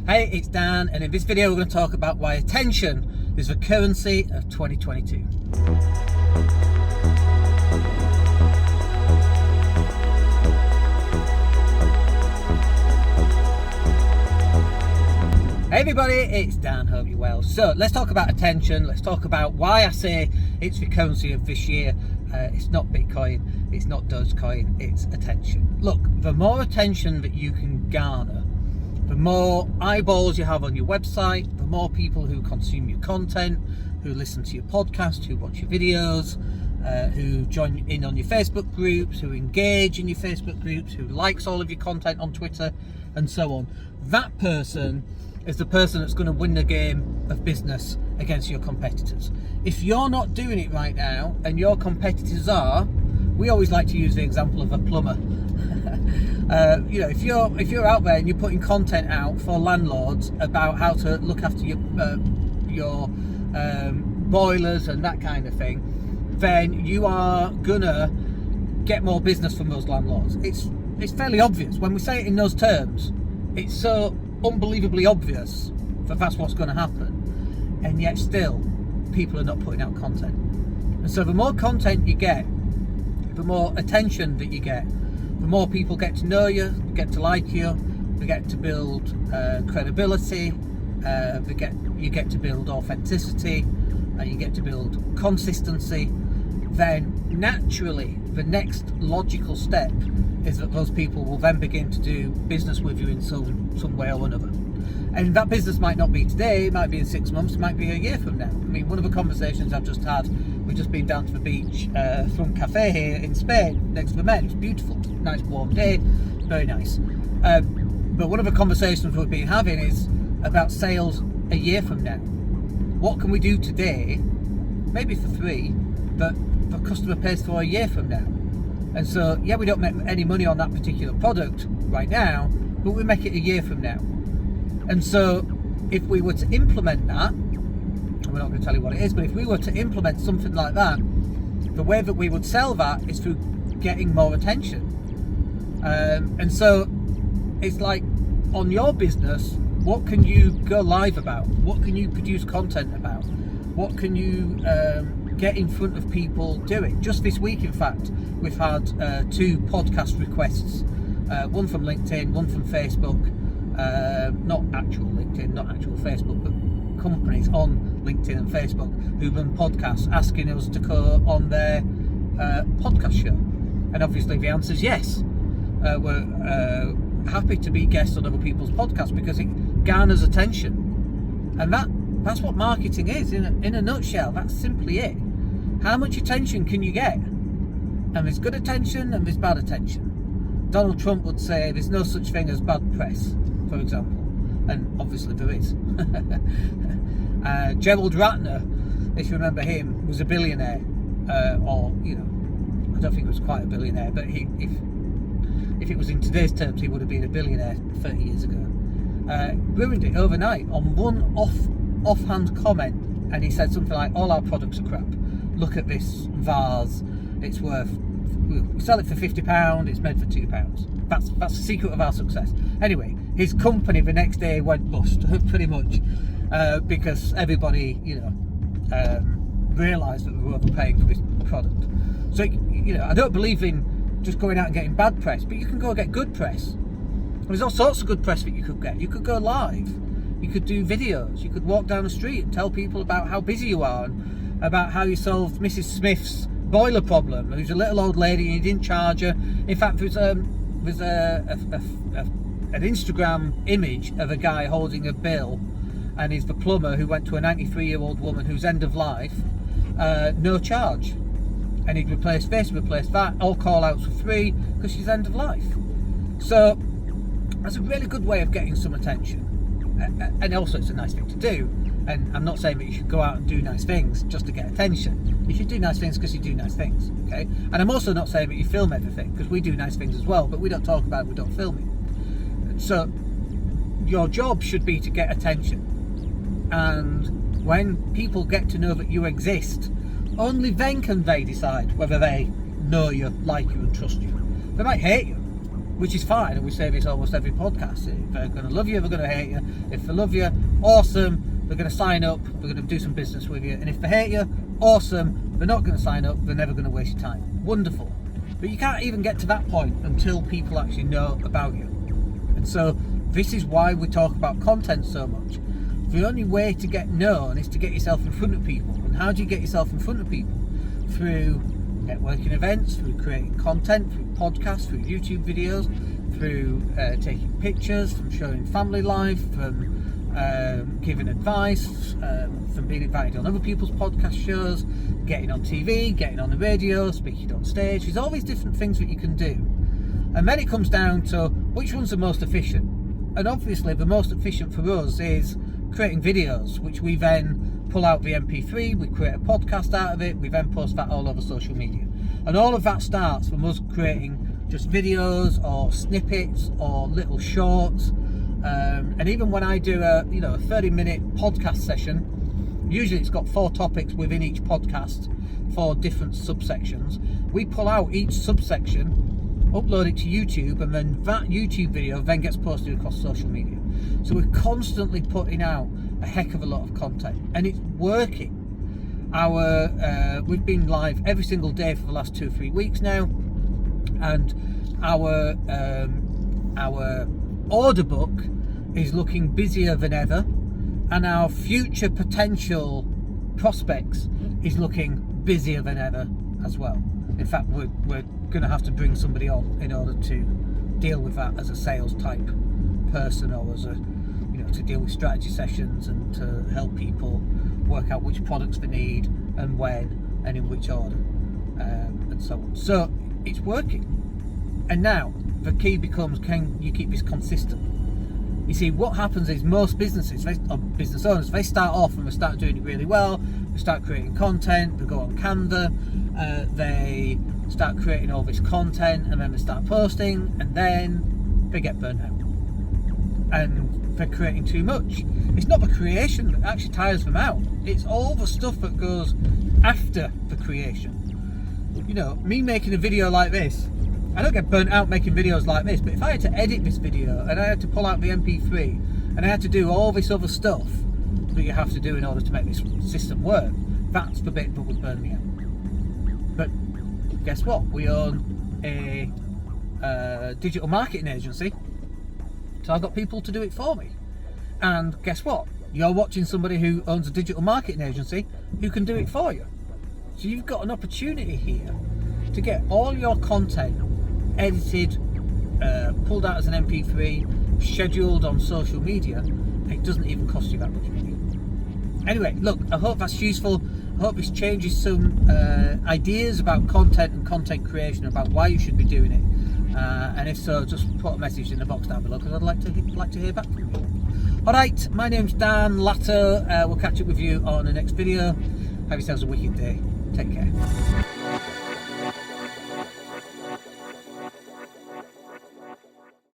Hey, it's Dan, and in this video we're going to talk about why attention is the currency of 2022. Hey everybody, it's Dan, hope you're well. So let's talk about attention. Let's talk about why I say it's the currency of this year. It's not Bitcoin, it's not Dogecoin, it's attention. Look, the more attention that you can garner, the more eyeballs you have on your website, the more people who consume your content, who listen to your podcast, who watch your videos, who join in on your Facebook groups, who engage in your Facebook groups, who likes all of your content on Twitter, and so on. That person is the person that's going to win the game of business against your competitors. If you're not doing it right now, and your competitors are, we always like to use the example of a plumber. If you're out there and you're putting content out for landlords about how to look after your boilers and that kind of thing, then you are gonna get more business from those landlords. It's fairly obvious when we say it in those terms. It's so unbelievably obvious that that's what's going to happen, and yet still people are not putting out content. And so the more content you get, the more attention that you get, the more people get to know you, get to like you, they get to build credibility, you get to build authenticity, and you get to build consistency. Then naturally the next logical step is that those people will then begin to do business with you in some way or another. And that business might not be today, it might be in 6 months, it might be a year from now. I mean, one of the conversations I've just had, we've just been down to the beach from Cafe here in Spain, next to the Med. It's beautiful, nice warm day, very nice. But one of the conversations we've been having is about sales a year from now. What can we do today, maybe for free, but the customer pays for a year from now? And so, yeah, we don't make any money on that particular product right now, but we make it a year from now. And so, if we were to implement that, and we're not going to tell you what it is, but if we were to implement something like that, the way that we would sell that is through getting more attention. And so, it's like, on your business, what can you go live about? What can you produce content about? What can you get in front of people doing? Just this week, in fact, we've had 2 podcast requests, one from LinkedIn, one from Facebook, not actual LinkedIn, not actual Facebook, but companies on LinkedIn and Facebook who run podcasts asking us to go on their podcast show. And obviously the answer is yes. We're happy to be guests on other people's podcasts because it garners attention. And that's what marketing is in a nutshell. That's simply it. How much attention can you get? And there's good attention and there's bad attention. Donald Trump would say there's no such thing as bad press, for example. And obviously there is. Gerald Ratner, if you remember him, was a billionaire. I don't think he was quite a billionaire, but if it was in today's terms, he would have been a billionaire 30 years ago. Ruined it overnight on one offhand comment, and he said something like, all our products are crap. Look at this vase, it's worth, we sell it for £50, it's made for £2. That's the secret of our success. Anyway, his company the next day went bust, pretty much, because everybody, realised that they were overpaying for this product. So, I don't believe in just going out and getting bad press, but you can go and get good press. There's all sorts of good press that you could get. You could go live, you could do videos, you could walk down the street and tell people about how busy you are and about how you solved Mrs. Smith's boiler problem, who's a little old lady and you didn't charge her. In fact, there's an Instagram image of a guy holding a bill, and he's the plumber who went to a 93-year-old woman who's end of life, no charge. And he'd replaced this, replaced that, all call outs for free because she's end of life. So that's a really good way of getting some attention. And also it's a nice thing to do. And I'm not saying that you should go out and do nice things just to get attention. You should do nice things because you do nice things, okay? And I'm also not saying that you film everything, because we do nice things as well, but we don't talk about it, we don't film it. So your job should be to get attention. And when people get to know that you exist, only then can they decide whether they know you, like you and trust you. They might hate you, which is fine, and we say this almost every podcast. If they're going to love you, they're going to hate you. If they love you, awesome, they're going to sign up, they're going to do some business with you. And if they hate you, awesome, they're not going to sign up, they're never going to waste your time. Wonderful. But you can't even get to that point until people actually know about you. And so this is why we talk about content so much. The only way to get known is to get yourself in front of people. And how do you get yourself in front of people? Through networking events, through creating content, through podcasts, through YouTube videos, through taking pictures, from showing family life, from giving advice, from being invited on other people's podcast shows, getting on TV, getting on the radio, speaking on stage. There's all these different things that you can do. And then it comes down to which one's the most efficient. And obviously the most efficient for us is creating videos, which we then pull out the MP3, we create a podcast out of it, we then post that all over social media. And all of that starts from us creating just videos or snippets or little shorts. And even when I do a 30-minute podcast session, usually it's got 4 topics within each podcast, 4 different subsections. We pull out each subsection, upload it to YouTube, and then that YouTube video then gets posted across social media. So we're constantly putting out a heck of a lot of content, and it's working. We've been live every single day for the last 2 or 3 weeks now, and our order book is looking busier than ever, and our future potential prospects is looking busier than ever as well. In fact, we're going to have to bring somebody on in order to deal with that as a sales type person, or as a to deal with strategy sessions and to help people work out which products they need and when and in which order, and so on. So it's working. And now the key becomes, can you keep this consistent? You see, what happens is most businesses, or business owners, they start off and they start doing it really well. They start creating content, they go on Canva, they start creating all this content, and then they start posting, and then they get burnt out. And they're creating too much. It's not the creation that actually tires them out. It's all the stuff that goes after the creation. Me making a video like this, I don't get burnt out making videos like this, but if I had to edit this video and I had to pull out the MP3 and I had to do all this other stuff that you have to do in order to make this system work, that's the bit that would burn me out. But guess what? We own a digital marketing agency. So I've got people to do it for me. And guess what? You're watching somebody who owns a digital marketing agency who can do it for you. So you've got an opportunity here to get all your content edited, pulled out as an MP3, scheduled on social media. It doesn't even cost you that much money. Anyway, look, I hope that's useful. I hope this changes some ideas about content and content creation, about why you should be doing it. And if so, just put a message in the box down below, because I'd like to hear back from you. Alright, my name's Dan Latto. We'll catch up with you on the next video. Have yourselves a wicked day. Take care.